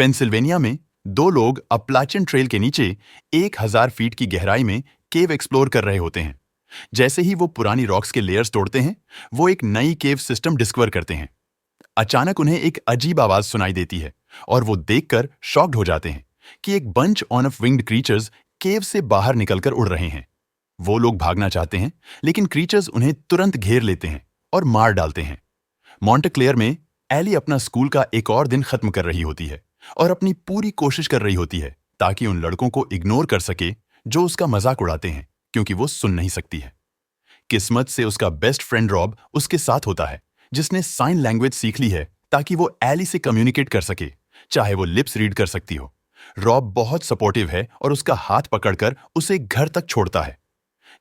Pennsylvania में दो लोग अपलाचिन ट्रेल के नीचे 1000 फीट की गहराई में केव एक्सप्लोर कर रहे होते हैं। जैसे ही वो पुरानी रॉक्स के लेयर्स तोड़ते हैं, वो एक नई केव सिस्टम डिस्कवर करते हैं। अचानक उन्हें एक अजीब आवाज सुनाई देती है और वो देखकर शॉक्ड हो जाते हैं कि एक बंच ऑफ विंग्ड क्रीचर्स केव से बाहर निकलकर उड़ रहे हैं। वो लोग भागना चाहते हैं, लेकिन क्रीचर्स उन्हें तुरंत घेर लेते हैं और मार डालते हैं। मॉन्टेक्लेयर में एली अपना स्कूल का एक और दिन खत्म कर रही होती है और अपनी पूरी कोशिश कर रही होती है ताकि उन लड़कों को इग्नोर कर सके जो उसका मजाक उड़ाते हैं, क्योंकि वो सुन नहीं सकती है। किस्मत से उसका बेस्ट फ्रेंड रॉब उसके साथ होता है, जिसने साइन लैंग्वेज सीख ली है ताकि वो एली से कम्युनिकेट कर सके, चाहे वो लिप्स रीड कर सकती हो। रॉब बहुत सपोर्टिव है और उसका हाथ पकड़कर उसे घर तक छोड़ता है।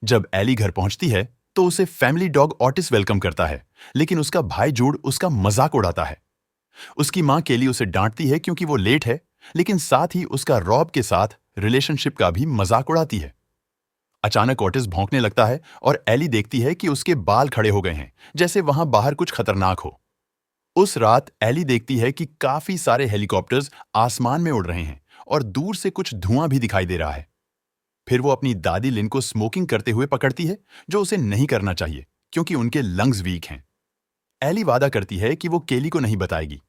जब एली घर पहुंचती है तो उसे फैमिली डॉग ऑटिस वेलकम करता है, लेकिन उसका भाई जूड उसका मजाक उड़ाता है। उसकी मां केली उसे डांटती है क्योंकि वो लेट है, लेकिन साथ ही उसका रॉब के साथ रिलेशनशिप का भी मजाक उड़ाती है। अचानक ऑटिस भौंकने लगता है और एली देखती है कि उसके बाल खड़े हो गए हैं, जैसे वहां बाहर कुछ खतरनाक हो। उस रात एली देखती है कि काफी सारे हेलीकॉप्टर्स आसमान में उड़ रहे हैं और दूर से कुछ धुआं भी दिखाई दे रहा है। फिर वो अपनी दादी लिन को स्मोकिंग करते हुए पकड़ती है, जो उसे नहीं करना चाहिए क्योंकि उनके लंग्स वीक हैं। एली वादा करती है कि वो केली को नहीं बताएगी।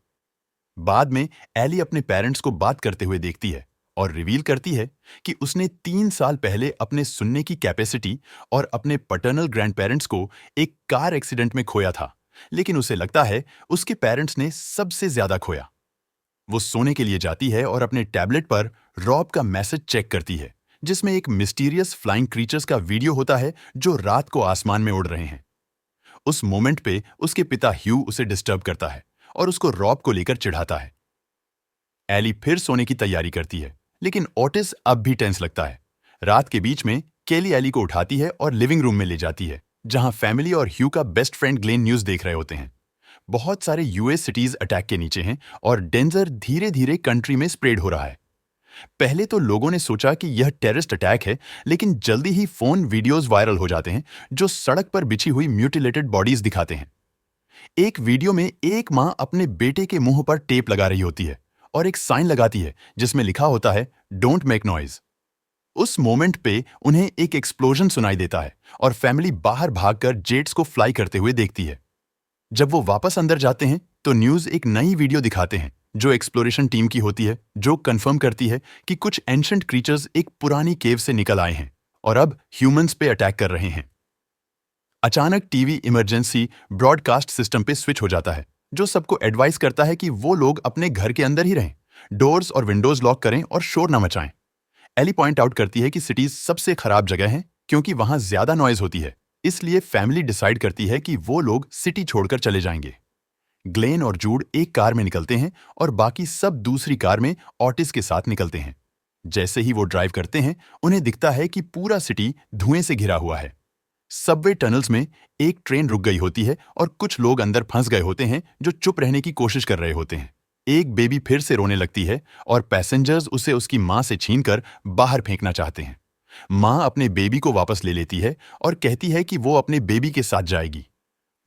बाद में एली अपने पेरेंट्स को बात करते हुए देखती है और रिवील करती है कि उसने 3 साल पहले अपने सुनने की कैपेसिटी और अपने पैटर्नल ग्रैंड पेरेंट्स को एक कार एक्सीडेंट में खोया था, लेकिन उसे लगता है उसके पेरेंट्स ने सबसे ज्यादा खोया। वो सोने के लिए जाती है और अपने टैबलेट पर रॉब का मैसेज चेक करती है, जिसमें एक मिस्टीरियस फ्लाइंग क्रीचर्स का वीडियो होता है जो रात को आसमान में उड़ रहे हैं। उस मोमेंट पे उसके पिता ह्यू उसे डिस्टर्ब करता है और उसको रॉब को लेकर चिढ़ाता है। एली फिर सोने की तैयारी करती है, लेकिन ऑटिस अब भी टेंस लगता है। रात के बीच में केली एली को उठाती है और लिविंग रूम में ले जाती है, जहां फैमिली और ह्यू का बेस्ट फ्रेंड ग्लेन न्यूज देख रहे होते हैं। बहुत सारे यूएस सिटीज अटैक के नीचे हैं और डेंजर धीरे धीरे कंट्री में स्प्रेड हो रहा है। पहले तो लोगों ने सोचा कि यह टेररिस्ट अटैक है, लेकिन जल्दी ही फोन वीडियोस वायरल हो जाते हैं जो सड़क पर बिछी हुई म्यूटिलेटेड बॉडीज दिखाते हैं। एक वीडियो में एक मां अपने बेटे के मुंह पर टेप लगा रही होती है और एक साइन लगाती है जिसमें लिखा होता है, डोंट मेक नॉइज। उस मोमेंट पे उन्हें एक एक्सप्लोजन सुनाई देता है और फैमिली बाहर भागकर जेट्स को फ्लाई करते हुए देखती है। जब वो वापस अंदर जाते हैं तो न्यूज एक नई वीडियो दिखाते हैं जो एक्सप्लोरेशन टीम की होती है, जो कंफर्म करती है कि कुछ एंशंट क्रीचर्स एक पुरानी केव से निकल आए हैं और अब ह्यूमंस पे अटैक कर रहे हैं। अचानक टीवी इमरजेंसी ब्रॉडकास्ट सिस्टम पे स्विच हो जाता है, जो सबको एडवाइस करता है कि वो लोग अपने घर के अंदर ही रहें, डोर्स और विंडोज लॉक करें और शोर ना मचाएं। एली पॉइंट आउट करती है कि सिटीज सबसे खराब जगह है क्योंकि वहां ज्यादा नॉइज होती है, इसलिए फैमिली डिसाइड करती है कि वो लोग सिटी छोड़कर चले जाएंगे। ग्लेन और जूड एक कार में निकलते हैं और बाकी सब दूसरी कार में ऑटिस के साथ निकलते हैं। जैसे ही वो ड्राइव करते हैं, उन्हें दिखता है कि पूरा सिटी धुएं से घिरा हुआ है। सबवे टनल्स में एक ट्रेन रुक गई होती है और कुछ लोग अंदर फंस गए होते हैं जो चुप रहने की कोशिश कर रहे होते हैं। एक बेबी फिर से रोने लगती है और पैसेंजर्स उसे उसकी मां से छीनकर बाहर फेंकना चाहते हैं। मां अपने बेबी को वापस ले लेती है और कहती है कि वो अपने बेबी के साथ जाएगी।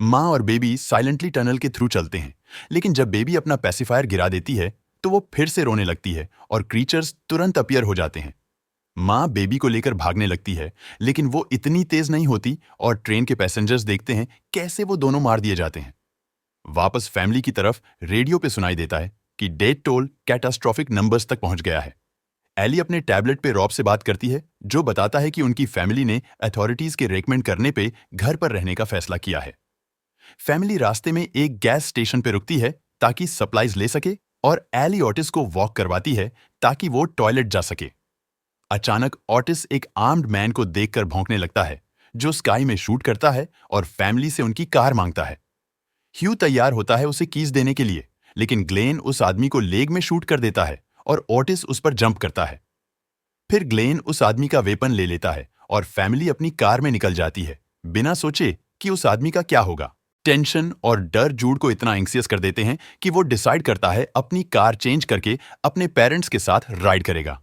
मां और बेबी साइलेंटली टनल के थ्रू चलते हैं, लेकिन जब बेबी अपना पैसिफायर गिरा देती है तो वो फिर से रोने लगती है और क्रीचर्स तुरंत अपीयर हो जाते हैं। मां बेबी को लेकर भागने लगती है, लेकिन वो इतनी तेज नहीं होती और ट्रेन के पैसेंजर्स देखते हैं कैसे वो दोनों मार दिए जाते हैं। वापस फैमिली की तरफ रेडियो पे सुनाई देता है कि डेथ टोल कैटास्ट्रोफिक नंबर्स तक पहुंच गया है। एली अपने टैबलेट पे रॉब से बात करती है, जो बताता है कि उनकी फैमिली ने अथॉरिटीज के रेकमेंड करने पे घर पर रहने का फैसला किया है। फैमिली रास्ते में एक गैस स्टेशन पे रुकती है ताकि सप्लाईज ले सके और एली ऑटिस को वॉक करवाती है ताकि वो टॉयलेट जा सके। अचानक ऑटिस एक आर्म्ड मैन को देखकर भौंकने लगता है, जो स्काई में शूट करता है और फैमिली से उनकी कार मांगता है। ह्यू तैयार होता है उसे कीज देने के लिए, लेकिन ग्लेन उस आदमी को लेग में शूट कर देता है और ऑटिस उस पर जंप करता है। फिर ग्लेन उस आदमी का वेपन ले लेता है और फैमिली अपनी कार में निकल जाती है, बिना सोचे कि उस आदमी का क्या होगा। टेंशन और डर जूड को इतना एंग्जियस कर देते हैं कि वो डिसाइड करता है अपनी कार चेंज करके अपने पेरेंट्स के साथ राइड करेगा।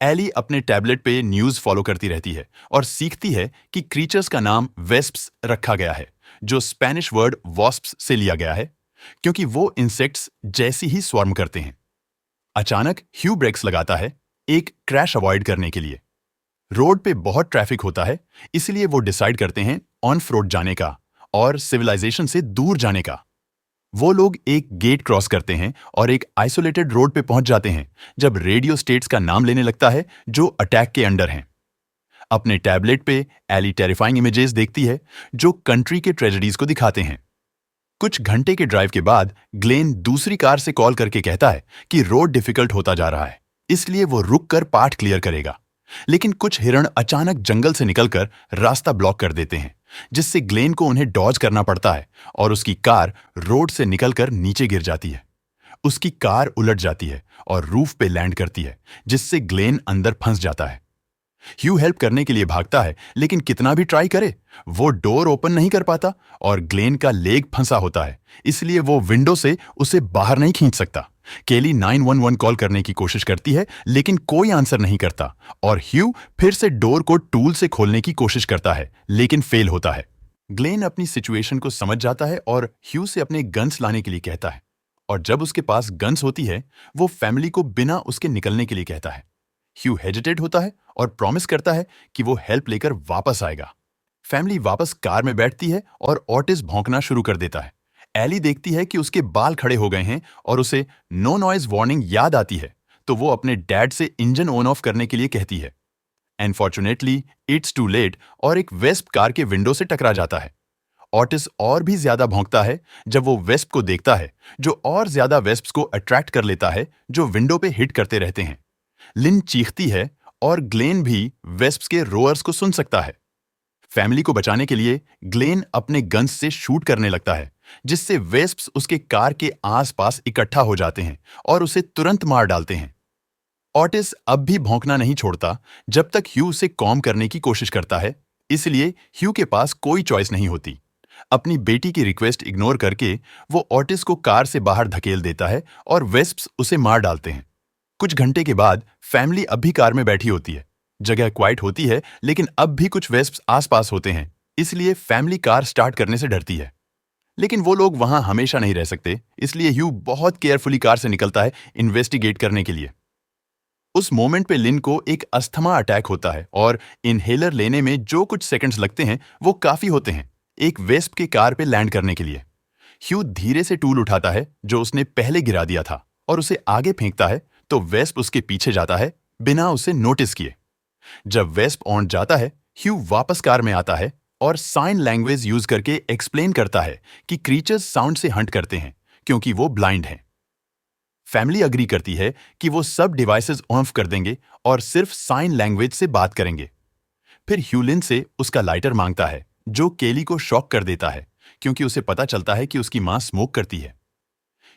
एली अपने टैबलेट पे न्यूज फॉलो करती रहती है और सीखती है कि क्रीचर्स का नाम वेस्प्स रखा गया है, जो स्पेनिश वर्ड वॉस्प्स से लिया गया है, क्योंकि वो इंसेक्ट्स जैसी ही स्वार्म करते हैं। अचानक ह्यू ब्रेक्स लगाता है, एक क्रैश अवॉइड करने के लिए। रोड पे बहुत ट्रैफिक होता है, इसलिए वो डिसाइड करते हैं ऑफ रोड जाने का और सिविलाइजेशन से दूर जाने का। वो लोग एक गेट क्रॉस करते हैं और एक आइसोलेटेड रोड पे पहुंच जाते हैं जब रेडियो स्टेट्स का नाम लेने लगता है जो अटैक के अंडर हैं। अपने टैबलेट पे एली टेरिफाइंग इमेजेस देखती है जो कंट्री के ट्रेजेडीज को दिखाते हैं। कुछ घंटे के ड्राइव के बाद ग्लेन दूसरी कार से कॉल करके कहता है कि रोड डिफिकल्ट होता जा रहा है, इसलिए वो रुक कर पाथ क्लियर करेगा। लेकिन कुछ हिरण अचानक जंगल से निकलकर रास्ता ब्लॉक कर देते हैं, जिससे ग्लेन को उन्हें डॉज करना पड़ता है और उसकी कार रोड से निकलकर नीचे गिर जाती है। उसकी कार उलट जाती है और रूफ पे लैंड करती है, जिससे ग्लेन अंदर फंस जाता है। ह्यू हेल्प करने के लिए भागता है, लेकिन कितना भी ट्राई करे वो डोर ओपन नहीं कर पाता और ग्लेन का लेग फंसा होता है, इसलिए वो विंडो से उसे बाहर नहीं खींच सकता। केली 911 कॉल करने की कोशिश करती है, लेकिन कोई आंसर नहीं करता और ह्यू फिर से डोर को टूल से खोलने की कोशिश करता है, लेकिन फेल होता है। ग्लेन अपनी सिचुएशन को समझ जाता है और ह्यू से अपने गन्स लाने के लिए कहता है, और जब उसके पास गन्स होती है वो फैमिली को बिना उसके निकलने के लिए कहता है। ह्यू हेजिटेट होता है और प्रॉमिस करता है कि वो हेल्प लेकर वापस आएगा। फैमिली वापस कार में बैठती है और ऑटिस भौंकना शुरू कर देता है। एली देखती है कि उसके बाल खड़े हो गए हैं और उसे नो नॉइज वार्निंग याद आती है, तो वो अपने डैड से इंजन ऑन ऑफ करने के लिए कहती है। अनफॉर्चुनेटली इट्स टू लेट और एक वेस्प कार के विंडो से टकरा जाता है। ऑटिस और भी ज्यादा भौंकता है जब वो वेस्प को देखता है, जो और ज्यादा वेस्प्स को अट्रैक्ट कर लेता है जो विंडो पे हिट करते रहते हैं। लिन चीखती है और ग्लेन भी वेस्प्स के रोअर्स को सुन सकता है। फैमिली को बचाने के लिए ग्लेन अपने गन्स से शूट करने लगता है, जिससे वेस्प्स उसके कार के आसपास इकट्ठा हो जाते हैं और उसे तुरंत मार डालते हैं। ऑटिस अब भी भौंकना नहीं छोड़ता जब तक ह्यू उसे कॉम करने की कोशिश करता है, इसलिए ह्यू के पास कोई चॉइस नहीं होती। अपनी बेटी की रिक्वेस्ट इग्नोर करके वो ऑटिस को कार से बाहर धकेल देता है और वेस्प्स उसे मार डालते हैं। कुछ घंटे के बाद फैमिली अब भी कार में बैठी होती है। जगह क्वाइट होती है, लेकिन अब भी कुछ वेस्प्स आसपास होते हैं, इसलिए फैमिली कार स्टार्ट करने से डरती है। लेकिन वो लोग वहां हमेशा नहीं रह सकते, इसलिए ह्यू बहुत केयरफुली कार से निकलता है इन्वेस्टिगेट करने के लिए। उस मोमेंट पे लिन को एक अस्थमा अटैक होता है और इनहेलर लेने में जो कुछ सेकंड्स लगते हैं वो काफी होते हैं एक वेस्प के कार पे लैंड करने के लिए। ह्यू धीरे से टूल उठाता है जो उसने पहले गिरा दिया था और उसे आगे फेंकता है, तो वेस्प उसके पीछे जाता है बिना उसे नोटिस किए। जब वेस्प ऑन जाता है, ह्यू वापस कार में आता है और साइन लैंग्वेज यूज करके एक्सप्लेन करता है कि क्रीचर्स साउंड से हंट करते हैं क्योंकि वो ब्लाइंड हैं। फैमिली अग्री करती है कि वो सब डिवाइसेस ऑफ कर देंगे और सिर्फ साइन लैंग्वेज से बात करेंगे। फिर ह्यू लिन से उसका लाइटर मांगता है, जो केली को शॉक कर देता है क्योंकि उसे पता चलता है कि उसकी मां स्मोक करती है।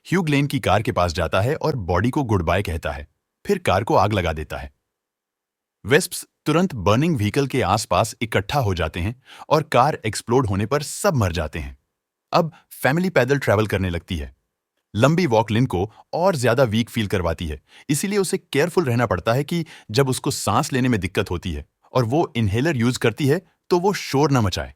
ह्यू ग्लेन की कार के पास जाता है और बॉडी को गुड बाय कहता है, फिर कार को आग लगा देता है। वेस्प्स तुरंत बर्निंग व्हीकल के आसपास इकट्ठा हो जाते हैं और कार एक्सप्लोड होने पर सब मर जाते हैं। अब फैमिली पैदल ट्रैवल करने लगती है। लंबी वॉक लिन को और ज्यादा वीक फील करवाती है, इसीलिए उसे केयरफुल रहना पड़ता है कि जब उसको सांस लेने में दिक्कत होती है और वो इनहेलर यूज करती है तो वो शोर न मचाए।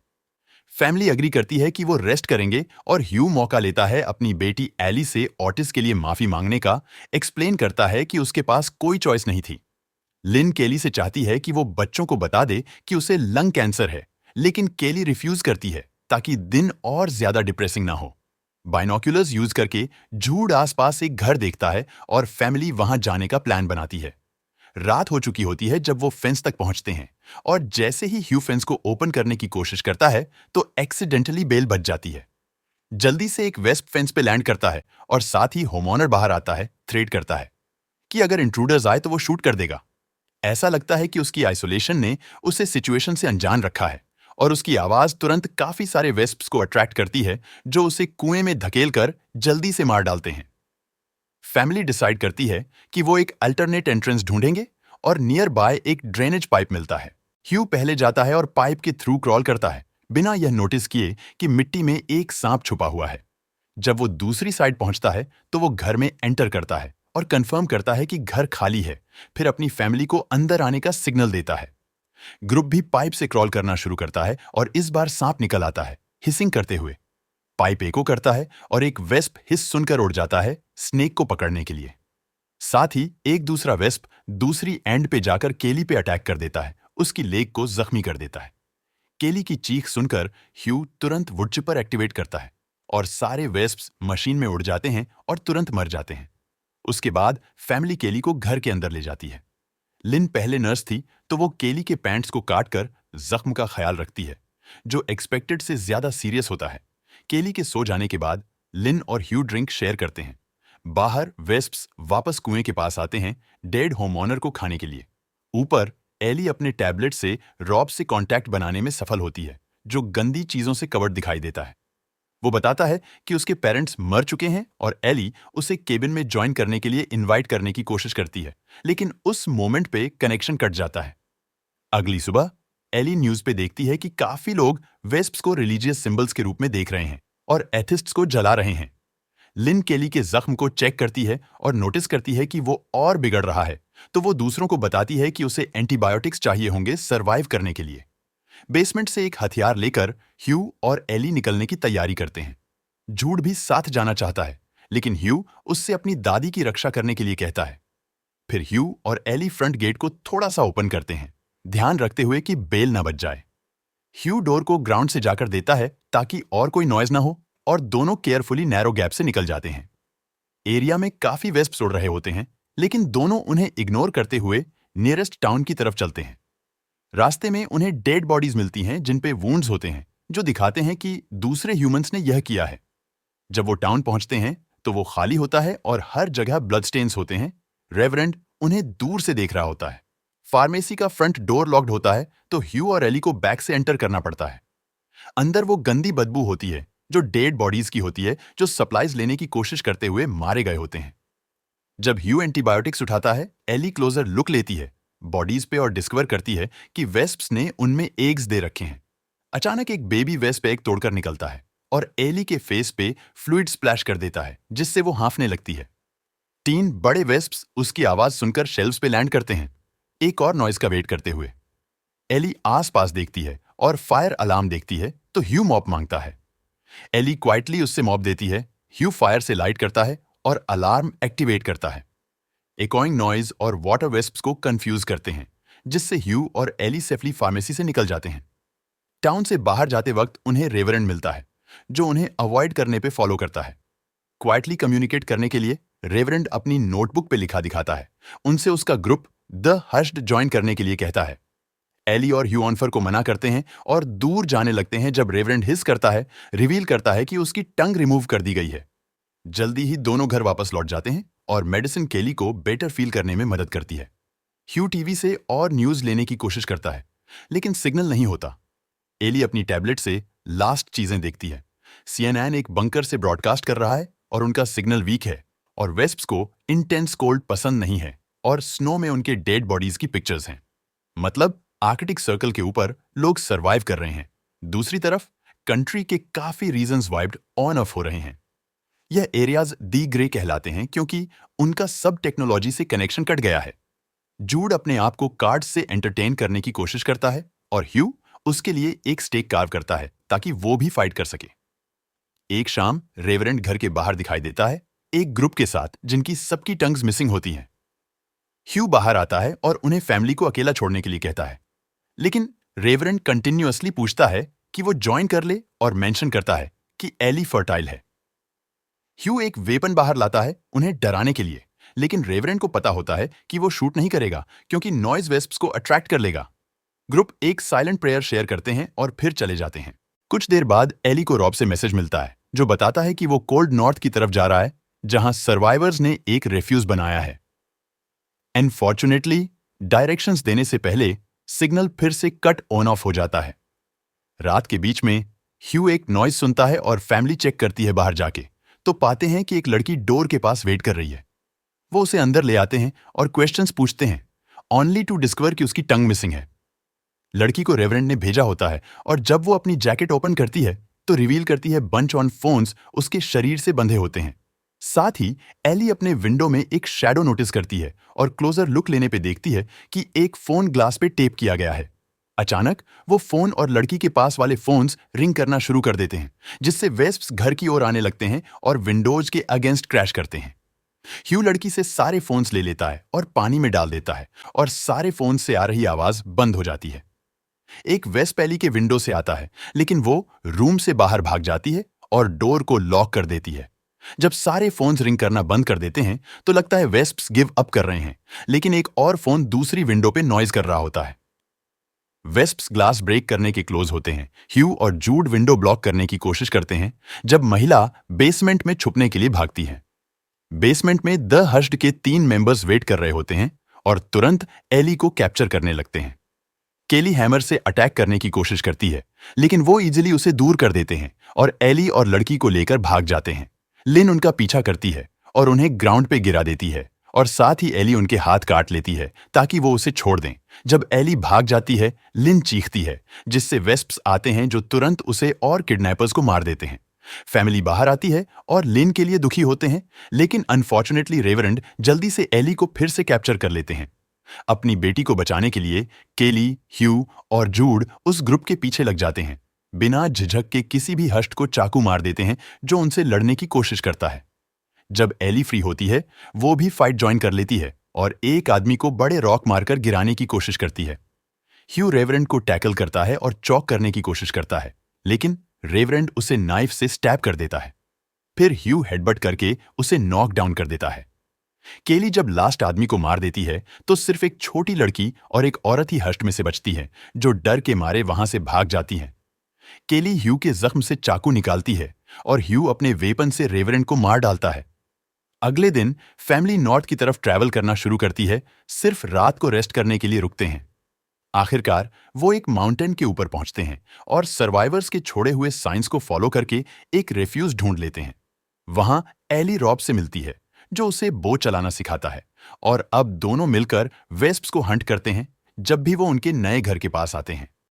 फैमिली अग्री करती है कि वो रेस्ट करेंगे और ह्यू मौका लेता है अपनी बेटी एली से ऑटिस के लिए माफी मांगने का, एक्सप्लेन करता है कि उसके पास कोई चॉइस नहीं थी। लिन केली से चाहती है कि वो बच्चों को बता दे कि उसे लंग कैंसर है, लेकिन केली रिफ्यूज करती है ताकि दिन और ज्यादा डिप्रेसिंग ना हो। बाइनोक्यूलर्स यूज करके जूड आसपास एक घर देखता है और फैमिली वहां जाने का प्लान बनाती है। रात हो चुकी होती है जब वो फेंस तक पहुंचते हैं और जैसे ही ह्यू फेंस को ओपन करने की कोशिश करता है तो एक्सीडेंटली बेल बच जाती है। जल्दी से एक वेस्प फेंस पे लैंड करता है और साथ ही होमओनर बाहर आता है, थ्रेट करता है कि अगर इंट्रूडर्स आए तो वो शूट कर देगा। ऐसा लगता है कि उसकी आइसोलेशन ने उसे सिचुएशन से अनजान रखा है और उसकी आवाज तुरंत काफी सारे वेस्प्स को अट्रैक्ट करती है जो उसे कुएं में धकेल कर जल्दी से मार डालते हैं। फैमिली डिसाइड करती है कि वो एक अल्टरनेट एंट्रेंस ढूंढेंगे और नियर बाय एक ड्रेनेज पाइप मिलता है। ह्यू पहले जाता है और पाइप के थ्रू क्रॉल करता है बिना यह नोटिस किए कि मिट्टी में एक सांप छुपा हुआ है। जब वो दूसरी साइड पहुंचता है तो वो घर में एंटर करता है और कंफर्म करता है कि घर खाली है, फिर अपनी फैमिली को अंदर आने का सिग्नल देता है। ग्रुप भी पाइप से क्रॉल करना शुरू करता है और इस बार सांप निकल आता है, हिसिंग करते हुए। पाइप एको करता है और एक वेस्प हिस सुनकर उड़ जाता है स्नेक को पकड़ने के लिए। साथ ही एक दूसरा वेस्प दूसरी एंड पे जाकर केली पे अटैक कर देता है, उसकी लेग को जख्मी कर देता है। केली की चीख सुनकर ह्यू तुरंत वुडचिपर एक्टिवेट करता है और सारे वेस्प्स मशीन में उड़ जाते हैं और तुरंत मर जाते हैं। उसके बाद फैमिली केली को घर के अंदर ले जाती है। लिन पहले नर्स थी, तो वो केली के पैंट्स को काटकर जख्म का ख्याल रखती है, जो एक्सपेक्टेड से ज्यादा सीरियस होता है। केली के सो जाने के बाद लिन और ह्यू ड्रिंक शेयर करते हैं। बाहर वेस्प्स वापस कुएं के पास आते हैं डेड होम ऑनर को खाने के लिए। ऊपर एली अपने टैबलेट से रॉब से कांटेक्ट बनाने में सफल होती है, जो गंदी चीजों से कवर्ड दिखाई देता है। वो बताता है कि उसके पेरेंट्स मर चुके हैं और एली उसे केबिन में ज्वाइन करने के लिए इनवाइट करने की कोशिश करती है, लेकिन उस मोमेंट पे कनेक्शन कट जाता है। अगली सुबह एली न्यूज पे देखती है कि काफी लोग वेस्प्स को रिलीजियस सिंबल्स के रूप में देख रहे हैं और एथिस्ट्स को जला रहे हैं। लिन केली के जख्म को चेक करती है और नोटिस करती है कि वो और बिगड़ रहा है, तो वो दूसरों को बताती है कि उसे एंटीबायोटिक्स चाहिए होंगे सर्वाइव करने के लिए। बेसमेंट से एक हथियार लेकर ह्यू और एली निकलने की तैयारी करते हैं। जूड भी साथ जाना चाहता है, लेकिन ह्यू उससे अपनी दादी की रक्षा करने के लिए कहता है। फिर ह्यू और एली फ्रंट गेट को थोड़ा सा ओपन करते हैं, ध्यान रखते हुए कि बेल ना बच जाए। ह्यू डोर को ग्राउंड से जाकर देता है ताकि और कोई नॉइज ना हो, और दोनों केयरफुली नैरो गैप से निकल जाते हैं। एरिया में काफी वेस्प्स उड़ रहे होते हैं, लेकिन दोनों उन्हें इग्नोर करते हुए नियरेस्ट टाउन की तरफ चलते हैं। रास्ते में उन्हें डेड बॉडीज मिलती हैं जिन पे वुंड्स होते हैं, जो दिखाते हैं कि दूसरे ह्यूमंस ने यह किया है। जब वो टाउन पहुंचते हैं तो वो खाली होता है और हर जगह ब्लड स्टेन्स होते हैं। रेवरेंड उन्हें दूर से देख रहा होता है। फार्मेसी का फ्रंट डोर लॉक्ड होता है, तो ह्यू और एली को बैक से एंटर करना पड़ता है। अंदर वो गंदी बदबू होती है जो डेड बॉडीज की होती है, जो सप्लाईज लेने की कोशिश करते हुए मारे गए होते हैं। जब ह्यू एंटीबायोटिक्स उठाता है, एली क्लोजर लुक लेती है बॉडीज पे और डिस्कवर करती है कि वेस्प्स ने उनमें एग्स दे रखे हैं। अचानक एक बेबी वेस्प एग तोड़कर निकलता है और एली के फेस पे फ्लूइड स्प्लैश कर देता है, जिससे वो हांफने लगती है। 3 बड़े वेस्प्स उसकी आवाज सुनकर शेल्व्स पे लैंड करते हैं, एक और नॉइज का वेट करते हुए। एली आसपास देखती है और फायर अलार्म देखती है, तो ह्यू मॉप मांगता है। एली क्वाइटली उससे मॉप देती है। ह्यू फायर से लाइट करता है और अलार्म एक्टिवेट करता है। एकोइंग नॉइज और वाटर वेस्प्स को कंफ्यूज करते हैं, जिससे ह्यू और एली सेफली फार्मेसी से निकल जाते हैं। टाउन से बाहर जाते वक्त उन्हें रेवरेंड मिलता है, जो उन्हें अवॉइड करने पे फॉलो करता है। क्वाइटली कम्युनिकेट करने के लिए रेवरेंड अपनी नोटबुक पे लिखा दिखाता है। उनसे उसका ग्रुप द हश्ड ज्वाइन करने के लिए कहता है। एली और ह्यू ऑनफर को मना करते हैं और दूर जाने लगते हैं जब रेवरेंड हिस करता है, रिवील करता है कि उसकी टंग रिमूव कर दी गई है। जल्दी ही दोनों घर वापस लौट जाते हैं और मेडिसिन केली को बेटर फील करने में मदद करती है। ह्यू टीवी से और न्यूज लेने की कोशिश करता है, लेकिन सिग्नल नहीं होता। एली अपनी टैबलेट से लास्ट चीजें देखती है। CNN एक बंकर से ब्रॉडकास्ट कर रहा है और उनका सिग्नल वीक है, और वेस्प्स को इंटेंस कोल्ड पसंद नहीं है और स्नो में उनके डेड बॉडीज की पिक्चर्स हैं। मतलब आर्कटिक सर्कल के ऊपर लोग सरवाइव कर रहे हैं। दूसरी तरफ कंट्री के काफी रीजन्स वाइब्ड ऑन ऑफ हो रहे हैं। यह एरियाज दी ग्रे कहलाते हैं क्योंकि उनका सब टेक्नोलॉजी से कनेक्शन कट गया है। जूड अपने आप को कार्ड से एंटरटेन करने की कोशिश करता है और ह्यू उसके लिए एक स्टेक कार्व करता है ताकि वो भी फाइट कर सके। एक शाम रेवरेंड घर के बाहर दिखाई देता है, एक ग्रुप के साथ जिनकी सबकी टंग्स मिसिंग होती हैं। ह्यू बाहर आता है और उन्हें फैमिली को अकेला छोड़ने के लिए कहता है, लेकिन रेवरेंड कंटिन्यूअसली पूछता है कि वो ज्वाइन कर ले और मेंशन करता है कि एली फर्टाइल है। ह्यू एक वेपन बाहर लाता है उन्हें डराने के लिए, लेकिन रेवरेंड को पता होता है कि वो शूट नहीं करेगा क्योंकि नॉइज वेस्प्स को अट्रैक्ट कर लेगा। ग्रुप एक साइलेंट प्रेयर शेयर करते हैं और फिर चले जाते हैं। कुछ देर बाद एली को रॉब से मैसेज मिलता है, जो बताता है कि वो कोल्ड नॉर्थ की तरफ जा रहा है, जहां सर्वाइवर्स ने एक रेफ्यूज बनाया है। अनफॉर्चुनेटली डायरेक्शंस देने से पहले सिग्नल फिर से कट ऑन ऑफ हो जाता है। रात के बीच में ह्यू एक नॉइज सुनता है और फैमिली चेक करती है बाहर जाके, तो पाते हैं कि एक लड़की डोर के पास वेट कर रही है। वो उसे अंदर ले आते हैं और क्वेश्चंस पूछते हैं, ओनली टू डिस्कवर कि उसकी टंग मिसिंग है। लड़की को रेवरेंड ने भेजा होता है और जब वो अपनी जैकेट ओपन करती है तो रिवील करती है बंच ऑन फोन्स उसके शरीर से बंधे होते हैं। साथ ही एली अपने विंडो में एक शैडो नोटिस करती है और क्लोजर लुक लेने पे देखती है कि एक फोन ग्लास पे टेप किया गया है। अचानक वो फोन और लड़की के पास वाले फोन्स रिंग करना शुरू कर देते हैं, जिससे वेस्प्स घर की ओर आने लगते हैं और विंडोज के अगेंस्ट क्रैश करते हैं। ह्यू लड़की से सारे फोन्स ले लेता है और पानी में डाल देता है और सारे फोन से आ रही आवाज बंद हो जाती है। एक वेस्प एली के विंडो से आता है, लेकिन वो रूम से बाहर भाग जाती है और डोर को लॉक कर देती है। जब सारे फोन्स रिंग करना बंद कर देते हैं तो लगता है वेस्प्स गिव अप कर रहे हैं, लेकिन एक और फोन दूसरी विंडो पे नॉइज कर रहा होता है। वेस्प्स ग्लास ब्रेक करने के क्लोज होते हैं। ह्यू और जूड विंडो ब्लॉक करने की कोशिश करते हैं जब महिला बेसमेंट में छुपने के लिए भागती है। बेसमेंट में द हश्ड के 3 मेंबर्स वेट कर रहे होते हैं और तुरंत एली को कैप्चर करने लगते हैं। केली हैमर से अटैक करने की कोशिश करती है, लेकिन वो इजीली उसे दूर कर देते हैं और एली और लड़की को लेकर भाग जाते हैं। लिन उनका पीछा करती है और उन्हें ग्राउंड पे गिरा देती है और साथ ही एली उनके हाथ काट लेती है ताकि वो उसे छोड़ दें। जब एली भाग जाती है, लिन चीखती है, जिससे वेस्प्स आते हैं जो तुरंत उसे और किडनैपर्स को मार देते हैं। फैमिली बाहर आती है और लिन के लिए दुखी होते हैं, लेकिन अनफॉर्चुनेटली रेवरेंड जल्दी से एली को फिर से कैप्चर कर लेते हैं। अपनी बेटी को बचाने के लिए केली, ह्यू और जूड उस ग्रुप के पीछे लग जाते हैं। बिना झिझक के किसी भी हश्ड को चाकू मार देते हैं जो उनसे लड़ने की कोशिश करता है। जब एली फ्री होती है, वो भी फाइट ज्वाइन कर लेती है और एक आदमी को बड़े रॉक मारकर गिराने की कोशिश करती है। ह्यू रेवरेंड को टैकल करता है और चॉक करने की कोशिश करता है, लेकिन रेवरेंड उसे नाइफ से स्टैब कर देता है। फिर ह्यू हेडबट करके उसे नॉक डाउन कर देता है। केली जब लास्ट आदमी को मार देती है तो सिर्फ एक छोटी लड़की और एक औरत ही हश्ड में से बचती है, जो डर के मारे वहां से भाग जाती हैं। केली ह्यू के जख्म से चाकू निकालती है और ह्यू अपने वेपन से रेवरेंड को मार डालता है। अगले दिन फैमिली नॉर्थ की तरफ ट्रैवल करना शुरू करती है, सिर्फ रात को रेस्ट करने के लिए रुकते हैं। आखिरकार वो एक माउंटेन के ऊपर पहुंचते हैं और सर्वाइवर्स के छोड़े हुए साइंस को फॉलो करके एक रेफ्यूज ढूंढ लेते हैं। वहां एली रॉब से मिलती है, जो उसे बो चलाना सिखाता है, और अब दोनों मिलकर वेस्प्स को हंट करते हैं जब भी वो उनके नए घर के पास आते हैं।